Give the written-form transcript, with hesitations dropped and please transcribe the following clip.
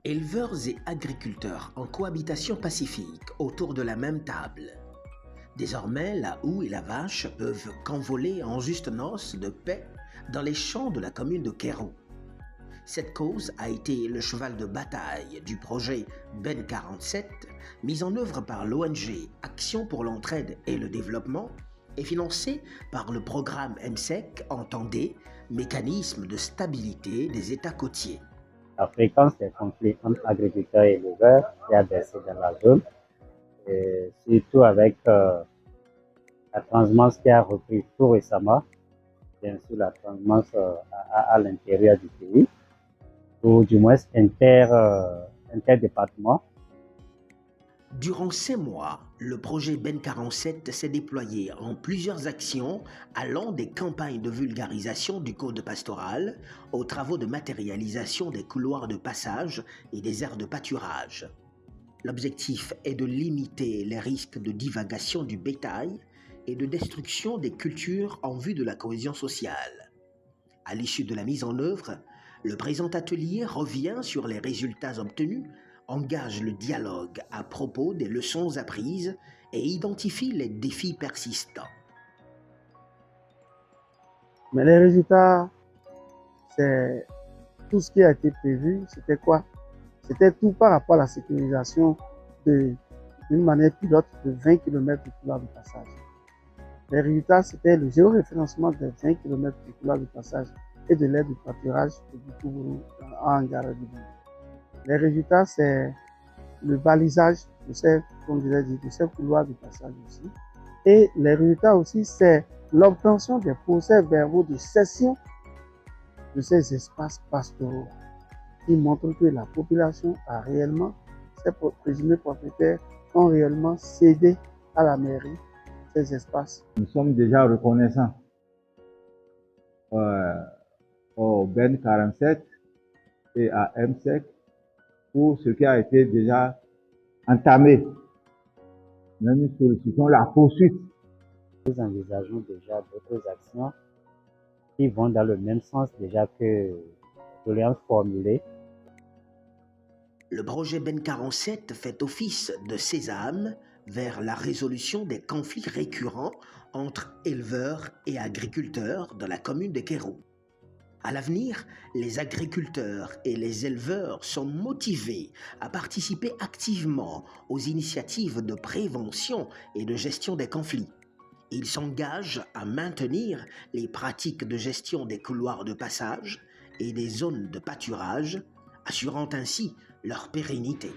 Éleveurs et agriculteurs en cohabitation pacifique autour de la même table. Désormais, la houe et la vache peuvent convoler en juste noces de paix dans les champs de la commune de Kéro. Cette cause a été le cheval de bataille du projet Ben 47, mis en œuvre par l'ONG Action pour l'entraide et le développement et financé par le programme MSEC, entendez, Mécanisme de stabilité des États côtiers. La fréquence des conflits entre agriculteurs et éleveurs a baissé dans la zone, et surtout avec la transhumance qui a repris tout récemment, bien sûr la transhumance à l'intérieur du pays, ou du moins interdépartement. Durant 5 mois, le projet Ben 47 s'est déployé en plusieurs actions allant des campagnes de vulgarisation du code pastoral aux travaux de matérialisation des couloirs de passage et des aires de pâturage. L'objectif est de limiter les risques de divagation du bétail et de destruction des cultures en vue de la cohésion sociale. À l'issue de la mise en œuvre, le présent atelier revient sur les résultats obtenus, engage le dialogue à propos des leçons apprises et identifie les défis persistants. Mais les résultats, c'est tout ce qui a été prévu, c'était quoi? C'était tout par rapport à la sécurisation d'une manière pilote de 20 km de couloir de passage. Les résultats, c'était le géoréférencement des 20 km de couloir de passage et de l'aire de pâturage de Boutourou en Gare-du-Nord. Les résultats, c'est le balisage de ces, comme je l'ai dit, de ces couloirs de passage aussi. Et les résultats aussi, c'est l'obtention des procès-verbaux de cession de ces espaces pastoraux qui montrent que la population a réellement, ces présumés propriétaires ont réellement cédé à la mairie ces espaces. Nous sommes déjà reconnaissants au Ben 47 et à MSEC pour ce qui a été déjà entamé. Nous sollicitons la poursuite. Nous envisageons déjà d'autres actions qui vont dans le même sens déjà que les doléances formulées. Le projet Ben 47 fait office de sésame vers la résolution des conflits récurrents entre éleveurs et agriculteurs dans la commune de Kéro. À l'avenir, les agriculteurs et les éleveurs sont motivés à participer activement aux initiatives de prévention et de gestion des conflits. Ils s'engagent à maintenir les pratiques de gestion des couloirs de passage et des zones de pâturage, assurant ainsi leur pérennité.